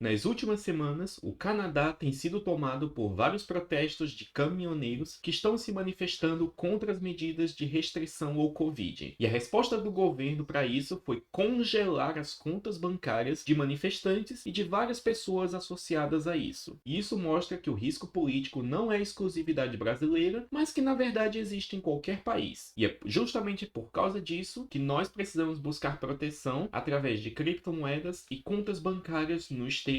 Nas últimas semanas, o Canadá tem sido tomado por vários protestos de caminhoneiros que estão se manifestando contra as medidas de restrição ao Covid. E a resposta do governo para isso foi congelar as contas bancárias de manifestantes e de várias pessoas associadas a isso. E isso mostra que o risco político não é exclusividade brasileira, mas que na verdade existe em qualquer país. E é justamente por causa disso que nós precisamos buscar proteção através de criptomoedas e contas bancárias no exterior.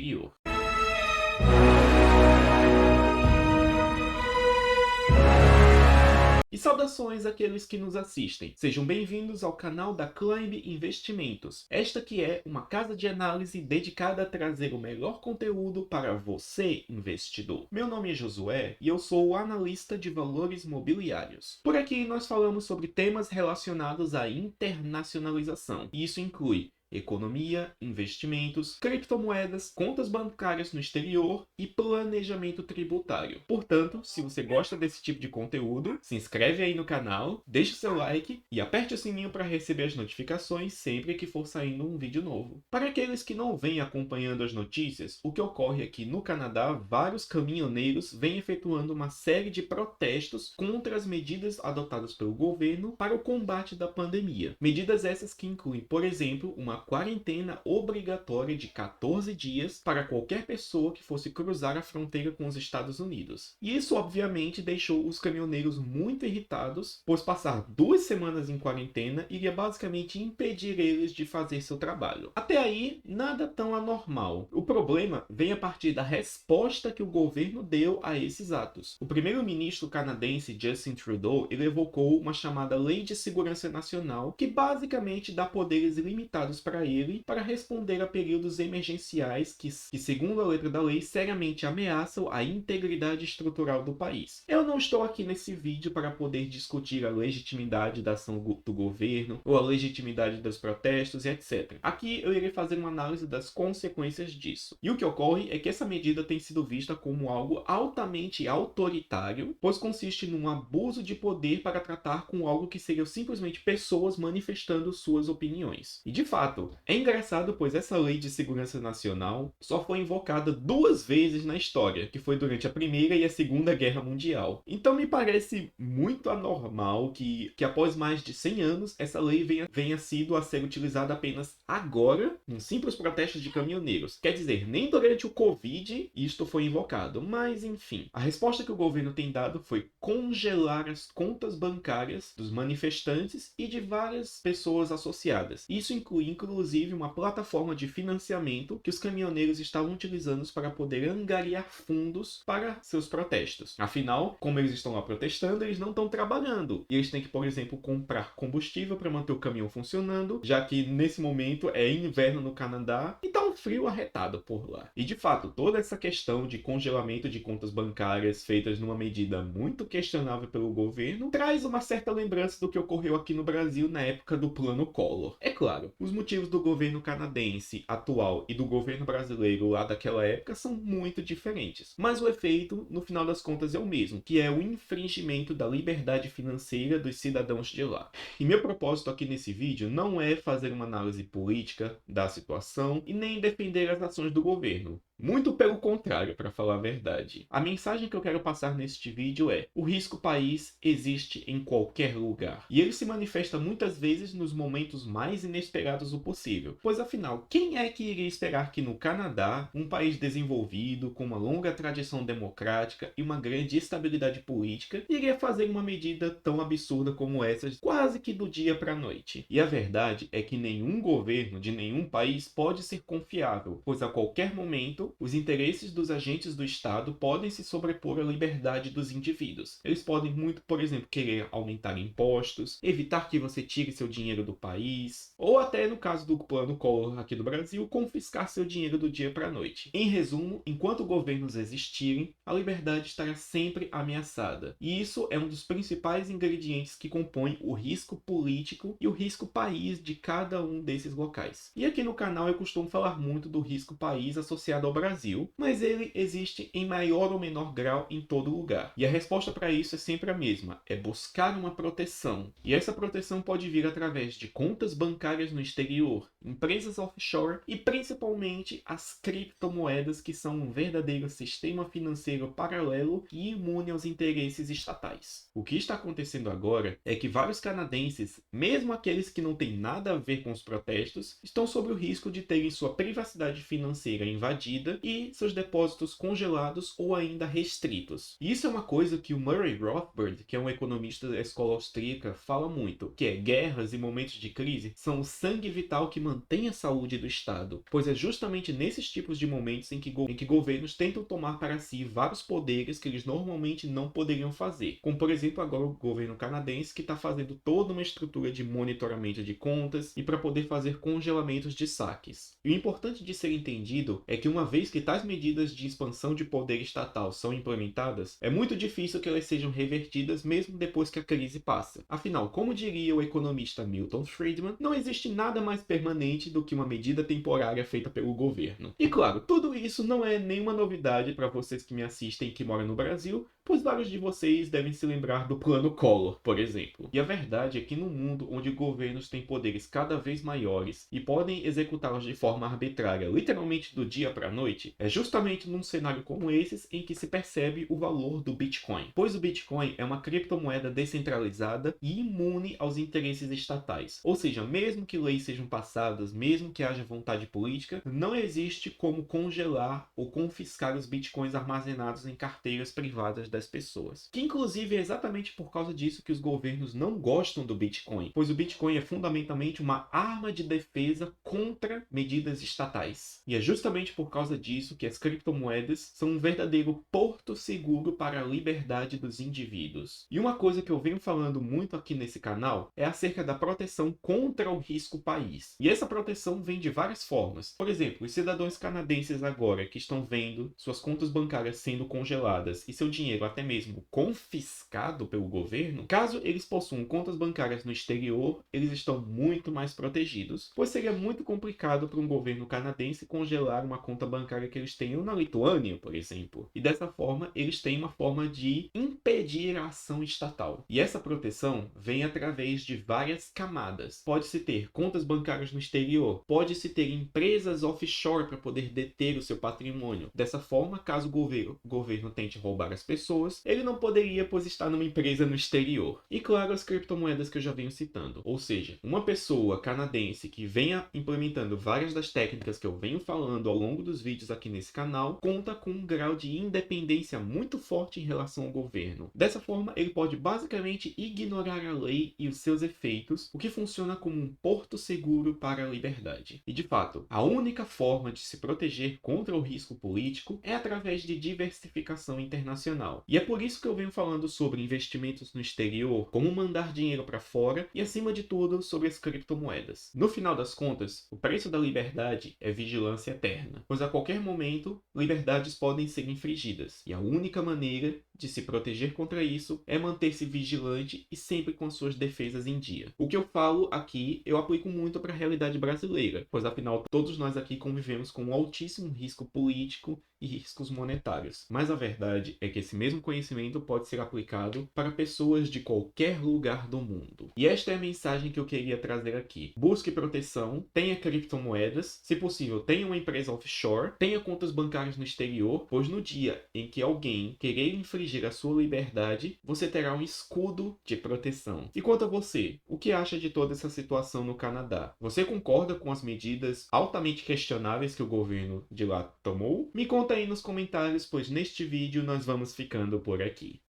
E saudações àqueles que nos assistem. Sejam bem-vindos ao canal da Climb Investimentos. Esta que é uma casa de análise dedicada a trazer o melhor conteúdo para você, investidor. Meu nome é Josué e eu sou o analista de valores mobiliários. Por aqui nós falamos sobre temas relacionados à internacionalização. E isso inclui economia, investimentos, criptomoedas, contas bancárias no exterior e planejamento tributário. Portanto, se você gosta desse tipo de conteúdo, se inscreve aí no canal, deixe seu like e aperte o sininho para receber as notificações sempre que for saindo um vídeo novo. Para aqueles que não vêm acompanhando as notícias, o que ocorre é que no Canadá, vários caminhoneiros vêm efetuando uma série de protestos contra as medidas adotadas pelo governo para o combate da pandemia. Medidas essas que incluem, por exemplo, uma quarentena obrigatória de 14 dias para qualquer pessoa que fosse cruzar a fronteira com os Estados Unidos. E isso, obviamente, deixou os caminhoneiros muito irritados, pois passar 2 semanas em quarentena iria basicamente impedir eles de fazer seu trabalho. Até aí, nada tão anormal. O problema vem a partir da resposta que o governo deu a esses atos. O primeiro-ministro canadense Justin Trudeau ele evocou uma chamada Lei de Segurança Nacional, que basicamente dá poderes limitados para ele para responder a períodos emergenciais que, segundo a letra da lei, seriamente ameaçam a integridade estrutural do país. Eu não estou aqui nesse vídeo para poder discutir a legitimidade da ação do governo ou a legitimidade dos protestos e etc. Aqui eu irei fazer uma análise das consequências disso. E o que ocorre é que essa medida tem sido vista como algo altamente autoritário, pois consiste num abuso de poder para tratar com algo que seriam simplesmente pessoas manifestando suas opiniões. E de fato, é engraçado, pois essa lei de segurança nacional só foi invocada 2 vezes na história, que foi durante a Primeira e a Segunda Guerra Mundial. Então me parece muito anormal que após mais de 100 anos, essa lei venha sido a ser utilizada apenas agora, num simples protesto de caminhoneiros. Quer dizer, nem durante o Covid isto foi invocado, mas enfim. A resposta que o governo tem dado foi congelar as contas bancárias dos manifestantes e de várias pessoas associadas. Isso inclui inclusive uma plataforma de financiamento que os caminhoneiros estavam utilizando para poder angariar fundos para seus protestos. Afinal, como eles estão lá protestando, eles não estão trabalhando. E eles têm que, por exemplo, comprar combustível para manter o caminhão funcionando, já que nesse momento é inverno no Canadá e tá um frio arretado por lá. E de fato, toda essa questão de congelamento de contas bancárias feitas numa medida muito questionável pelo governo traz uma certa lembrança do que ocorreu aqui no Brasil na época do Plano Collor. É claro, os motivos do governo canadense atual e do governo brasileiro lá daquela época são muito diferentes. Mas o efeito, no final das contas, é o mesmo, que é o infringimento da liberdade financeira dos cidadãos de lá. E meu propósito aqui nesse vídeo não é fazer uma análise política da situação e nem defender as ações do governo. Muito pelo contrário, para falar a verdade. A mensagem que eu quero passar neste vídeo é: o risco país existe em qualquer lugar. E ele se manifesta muitas vezes nos momentos mais inesperados do possível. Pois afinal, quem é que iria esperar que no Canadá, um país desenvolvido, com uma longa tradição democrática e uma grande estabilidade política, iria fazer uma medida tão absurda como essa, quase que do dia para a noite? E a verdade é que nenhum governo de nenhum país pode ser confiável, pois a qualquer momento os interesses dos agentes do Estado podem se sobrepor à liberdade dos indivíduos. Eles podem muito, por exemplo, querer aumentar impostos, evitar que você tire seu dinheiro do país, ou até, no caso do Plano Collor aqui do Brasil, confiscar seu dinheiro do dia para a noite. Em resumo, enquanto governos existirem, a liberdade estará sempre ameaçada. E isso é um dos principais ingredientes que compõem o risco político e o risco país de cada um desses locais. E aqui no canal eu costumo falar muito do risco país associado ao Brasil, mas ele existe em maior ou menor grau em todo lugar. E a resposta para isso é sempre a mesma, é buscar uma proteção. E essa proteção pode vir através de contas bancárias no exterior, empresas offshore e principalmente as criptomoedas, que são um verdadeiro sistema financeiro paralelo e imune aos interesses estatais. O que está acontecendo agora é que vários canadenses, mesmo aqueles que não têm nada a ver com os protestos, estão sob o risco de terem sua privacidade financeira invadida e seus depósitos congelados ou ainda restritos. E isso é uma coisa que o Murray Rothbard, que é um economista da escola austríaca, fala muito, que é guerras e momentos de crise são o sangue vital que mantém a saúde do Estado, pois é justamente nesses tipos de momentos em que governos tentam tomar para si vários poderes que eles normalmente não poderiam fazer, como por exemplo agora o governo canadense, que está fazendo toda uma estrutura de monitoramento de contas e para poder fazer congelamentos de saques. E o importante de ser entendido é que uma vez que tais medidas de expansão de poder estatal são implementadas, é muito difícil que elas sejam revertidas mesmo depois que a crise passa. Afinal, como diria o economista Milton Friedman, não existe nada mais permanente do que uma medida temporária feita pelo governo. E claro, tudo isso não é nenhuma novidade para vocês que me assistem e que moram no Brasil, pois vários de vocês devem se lembrar do Plano Collor, por exemplo. E a verdade é que no mundo onde governos têm poderes cada vez maiores e podem executá-los de forma arbitrária, literalmente do dia para a noite, é justamente num cenário como esses em que se percebe o valor do Bitcoin. Pois o Bitcoin é uma criptomoeda descentralizada e imune aos interesses estatais. Ou seja, mesmo que leis sejam passadas, mesmo que haja vontade política, não existe como congelar ou confiscar os Bitcoins armazenados em carteiras privadas das pessoas. Que inclusive é exatamente por causa disso que os governos não gostam do Bitcoin, pois o Bitcoin é fundamentalmente uma arma de defesa contra medidas estatais. E é justamente por causa disso que as criptomoedas são um verdadeiro porto seguro para a liberdade dos indivíduos. E uma coisa que eu venho falando muito aqui nesse canal é acerca da proteção contra o risco país. E essa proteção vem de várias formas. Por exemplo, os cidadãos canadenses agora que estão vendo suas contas bancárias sendo congeladas e seu dinheiro até mesmo confiscado pelo governo, caso eles possuam contas bancárias no exterior, eles estão muito mais protegidos, pois seria muito complicado para um governo canadense congelar uma conta bancária que eles tenham na Lituânia, por exemplo. E dessa forma, eles têm uma forma de impedir a ação estatal. E essa proteção vem através de várias camadas. Pode-se ter contas bancárias no exterior, pode-se ter empresas offshore para poder deter o seu patrimônio. Dessa forma, caso o governo tente roubar as pessoas, ele não poderia, pois está numa empresa no exterior. E claro, as criptomoedas que eu já venho citando. Ou seja, uma pessoa canadense que venha implementando várias das técnicas que eu venho falando ao longo dos vídeos aqui nesse canal, conta com um grau de independência muito forte em relação ao governo. Dessa forma, ele pode basicamente ignorar a lei e os seus efeitos, o que funciona como um porto seguro para a liberdade. E de fato, a única forma de se proteger contra o risco político é através de diversificação internacional. E é por isso que eu venho falando sobre investimentos no exterior, como mandar dinheiro para fora e, acima de tudo, sobre as criptomoedas. No final das contas, o preço da liberdade é vigilância eterna, pois a qualquer momento, liberdades podem ser infringidas. E a única maneira de se proteger contra isso é manter-se vigilante e sempre com suas defesas em dia. O que eu falo aqui, eu aplico muito para a realidade brasileira, pois afinal todos nós aqui convivemos com um altíssimo risco político e riscos monetários. Mas a verdade é que esse mesmo conhecimento pode ser aplicado para pessoas de qualquer lugar do mundo. E esta é a mensagem que eu queria trazer aqui. Busque proteção, tenha criptomoedas, se possível tenha uma empresa offshore, tenha contas bancárias no exterior, pois no dia em que alguém querer infringir a sua liberdade, você terá um escudo de proteção. E quanto a você, o que acha de toda essa situação no Canadá? Você concorda com as medidas altamente questionáveis que o governo de lá tomou? Me conta aí nos comentários, pois neste vídeo nós vamos ficando por aqui.